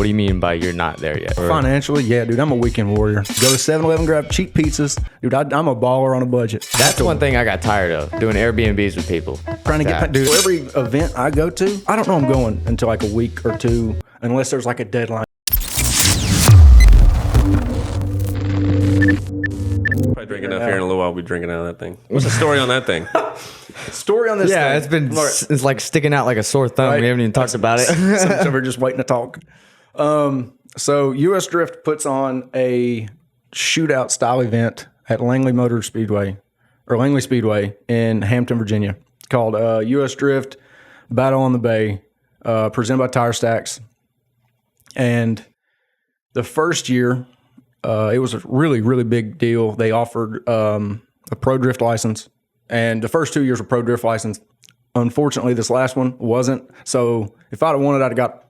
What do you mean by you're not there yet? Financially, yeah, dude, I'm a weekend warrior. Go to 7-Eleven, grab cheap pizzas. Dude, I'm a baller on a budget. That's one thing I got tired of, doing Airbnbs with people. Trying to get, dude, every event I go to, I don't know I'm going until like a week or two, unless there's like a deadline. Probably drink enough here in a little while. We'll be drinking out of that thing. What's the story on that thing? Story on this thing. Yeah, it's like sticking out like a sore thumb. Right. We haven't even talked about it. So we're just waiting to talk. So US Drift puts on a shootout style event at Langley Speedway in Hampton, Virginia, called US Drift Battle on the Bay, presented by Tire Stacks. And the first year, it was a really, really big deal. They offered a pro drift license, and the first 2 years were pro drift license. Unfortunately, this last one wasn't. So if I'd have wanted, I'd have got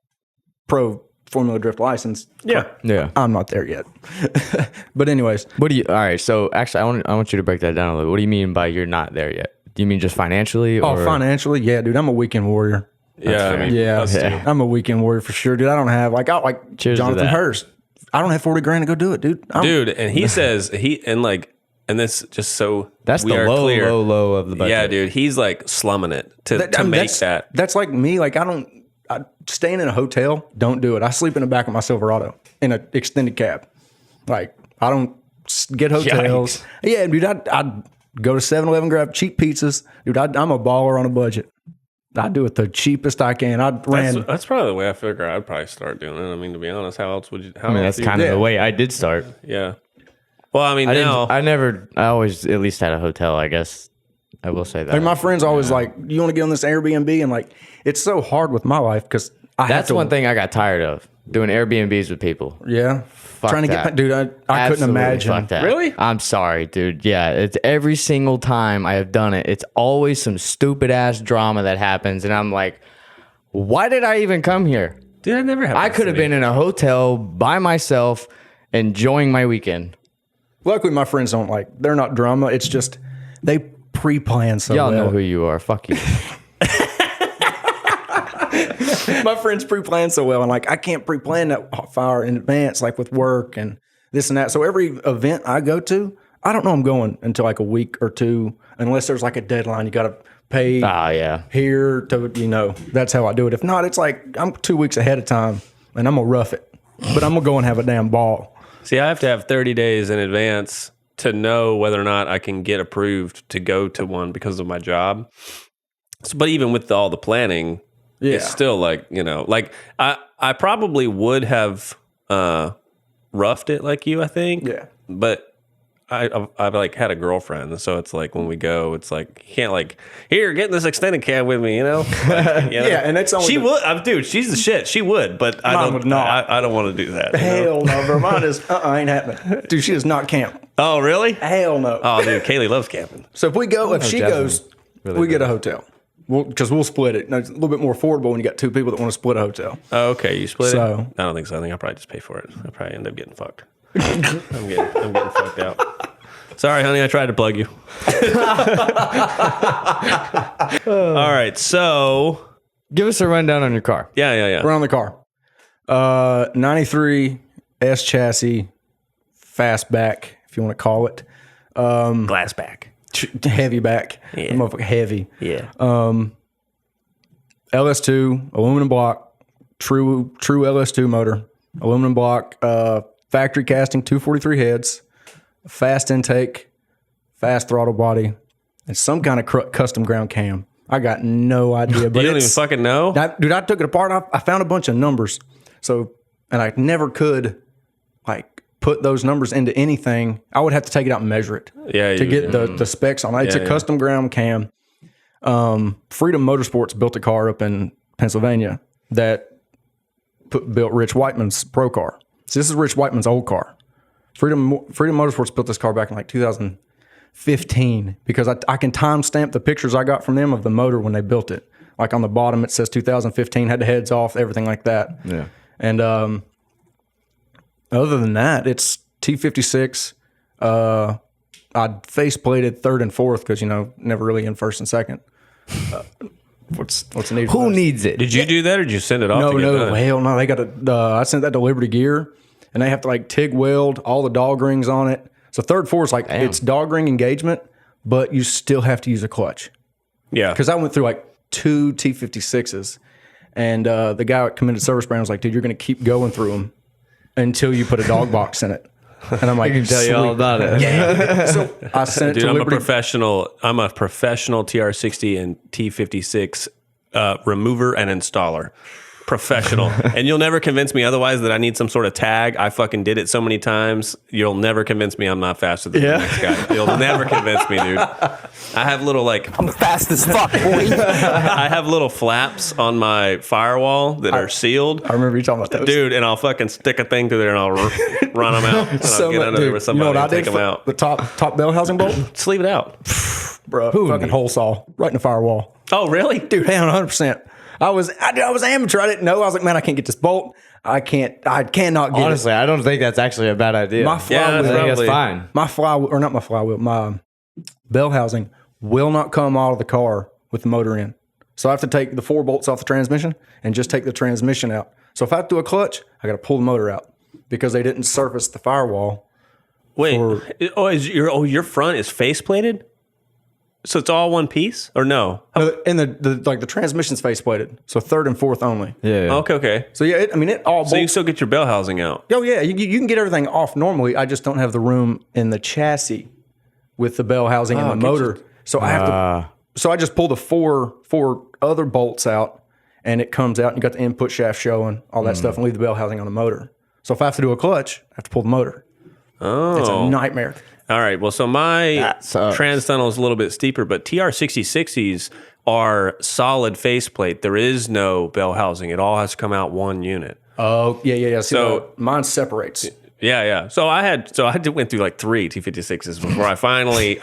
pro Formula Drift license. Yeah. I'm not there yet. But anyways, All right. So actually, I want you to break that down a little. What do you mean by you're not there yet? Do you mean just financially? Or? Financially, yeah, dude, I'm a weekend warrior. Yeah, I mean, us too. I'm a weekend warrior for sure, dude. I don't have Cheers to Jonathan that. Hurst. I don't have 40 grand to go do it, dude. And he says and this just so That's we the are low, clear. low of the budget. Yeah, dude, he's like slumming it to make that. That's like me. Like staying in a hotel, don't do it. I sleep in the back of my Silverado in an extended cab. Like I don't get hotels. Yikes. Yeah, dude, I'd go to 7-Eleven, grab cheap pizzas. Dude, I'm a baller on a budget. I do it the cheapest I can. That's probably the way I figure I'd probably start doing it. I mean, to be honest, how else would you? That's kind of the way I did start. Yeah. Well, I mean, I always at least had a hotel, I guess. I will say that. Like my friends always like, you want to get on this Airbnb? And like, it's so hard with my life because That's one thing I got tired of, doing Airbnbs with people. Yeah. Trying to get, dude, I couldn't Absolutely imagine. fuck that. Really? I'm sorry, dude. Yeah, it's every single time I have done it, it's always some stupid ass drama that happens. And I'm like, why did I even come here? Dude, I never have. I could have been in a hotel by myself enjoying my weekend. Luckily, my friends they're not drama. It's just they pre-plan so Y'all well. know who you are. Fuck you. My friends pre-plan so well, and I can't pre-plan that far in advance, like with work and this and that. So every event I go to, I don't know I'm going until like a week or two, unless there's like a deadline. You got to pay here to, that's how I do it. If not, it's like I'm 2 weeks ahead of time, and I'm gonna rough it, but I'm gonna go and have a damn ball. See, I have to have 30 days in advance to know whether or not I can get approved to go to one because of my job. So, but even with all the planning, it's still I probably would have roughed it like you, I think. Yeah. But I've had a girlfriend, so it's like when we go, it's like you can't here, get in this extended cab with me, Yeah, and it's only she would, dude. She's the shit. She would, but I don't. Would not. I don't want to do that. Hell no, bro. Mine is ain't happening. Dude, she does not camp. Oh, really? Hell no. Oh, dude, Kaylee loves camping. So if we go, if she goes, we get a hotel. Because we'll split it. Now, it's a little bit more affordable when you got two people that want to split a hotel. Oh, okay, you split it? So- I don't think so. I think I'll probably just pay for it. I'll probably end up getting fucked. I'm getting fucked out. Sorry, honey, I tried to plug you. All right, so Give us a rundown on your car. yeah. Around the car. 93 S chassis, fastback, if you want to call it. Glass back. Heavy back. Yeah. Motherfucker heavy. Yeah. LS2, aluminum block, true LS2 motor, aluminum block, factory casting, 243 heads, fast intake, fast throttle body, and some kind of custom ground cam. I got no idea. But you don't even fucking know? Dude, I took it apart. I found a bunch of numbers. And I never could put those numbers into anything. I would have to take it out and measure it to get the specs on it. It's a custom ground cam. Freedom Motorsports built a car up in Pennsylvania that built Rich Whiteman's pro car. So this is Rich Whiteman's old car. Freedom Motorsports built this car back in 2015 because I can timestamp the pictures I got from them of the motor when they built it. Like on the bottom it says 2015, had the heads off, everything like that. Yeah. And other than that, it's T56. I face plated third and fourth because, never really in first and second. what's needed. Who needs it? Did you do that or did you send it off? No, to get no, done? hell no. They got I sent that to Liberty Gear, and they have to like TIG weld all the dog rings on it. So third four is like it's dog ring engagement, but you still have to use a clutch. Yeah. Because I went through like 2 T56s, and the guy at Committed Service Brand was like, "Dude, you're going to keep going through them until you put a dog box in it." And I'm like, I can tell you all about it. Yeah. So I sent it Dude, to I'm Liberty. I'm a professional TR60 and T56 remover and installer. Professional. And you'll never convince me otherwise that I need some sort of tag. I fucking did it so many times. You'll never convince me I'm not faster than the next guy. You'll never convince me, dude. I have little I'm fast as fuck, boy. I have little flaps on my firewall that are sealed. I remember you talking about those. Dude, and I'll fucking stick a thing through there and I'll run them out. And I'll get under there with somebody and take them out. The top bell housing bolt? Just leave it out. Bro, fucking hole saw right in the firewall. Oh, really? Dude, hang on, 100%. I was amateur. I didn't know. I was like, man, I can't get this bolt. I cannot get Honestly, I don't think that's actually a bad idea. My flywheel, I think that's probably fine. my flywheel, or not my flywheel, my bell housing will not come out of the car with the motor in. So I have to take the 4 bolts off the transmission and just take the transmission out. So if I have to do a clutch, I got to pull the motor out because they didn't surface the firewall. Wait, your front is faceplated? So it's all one piece or no? And the transmission's faceplated, so third and fourth only. Yeah. Okay. So yeah, it all. So you still get your bell housing out. Oh yeah, you can get everything off normally. I just don't have the room in the chassis with the bell housing and the motor. So I have to. So I just pull the four other bolts out, and it comes out. And you got the input shaft showing all that stuff, and leave the bell housing on the motor. So if I have to do a clutch, I have to pull the motor. Oh, It's a nightmare. All right. Well, so my sucks. trans tunnel is a little bit steeper, but TR6060s are solid faceplate. There is no bell housing. It all has to come out one unit. Oh yeah. So- mine separates. Yeah. So I went through like 3 T56s before I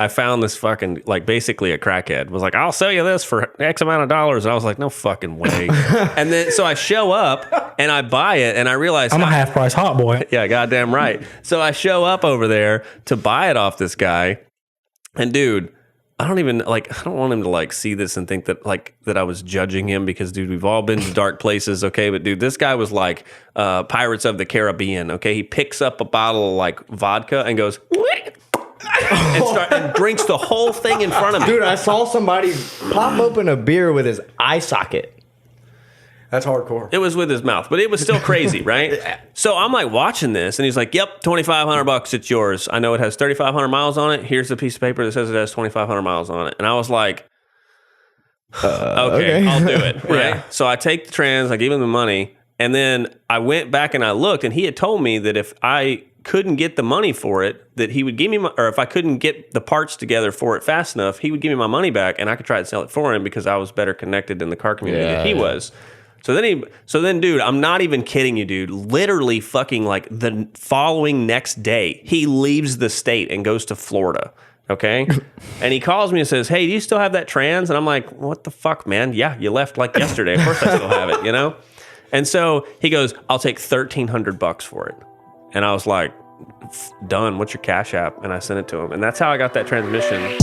found this fucking, like, basically a crackhead was like, I'll sell you this for X amount of dollars. And I was like, no fucking way. And then, so I show up and I buy it and I realize I'm a half price hot boy. yeah, goddamn right. So I show up over there to buy it off this guy. And dude, I don't want him to like see this and think that that I was judging him because dude, we've all been to dark places. Okay. But dude, this guy was like Pirates of the Caribbean. Okay. He picks up a bottle of like vodka and goes and drinks the whole thing in front of me. Dude, I saw somebody pop open a beer with his eye socket. That's hardcore. It was with his mouth, but it was still crazy, right? So I'm like watching this, and he's like, "Yep, $2,500, it's yours. I know it has 3,500 miles on it. Here's the piece of paper that says it has 2,500 miles on it." And I was like, "Okay, I'll do it." Right? Yeah. So I take the trans, I give him the money, and then I went back and I looked, and he had told me that if I couldn't get the money for it, that he would give me, or if I couldn't get the parts together for it fast enough, he would give me my money back, and I could try to sell it for him because I was better connected in the car community than he was. So then, dude, I'm not even kidding you, dude. Literally fucking like the following next day, he leaves the state and goes to Florida, okay? And he calls me and says, "Hey, do you still have that trans?" And I'm like, "What the fuck, man? Yeah, you left like yesterday. Of course I still have it, you know?" And so he goes, "I'll take $1,300 for it." And I was like, "Done. What's your Cash App?" And I sent it to him. And that's how I got that transmission.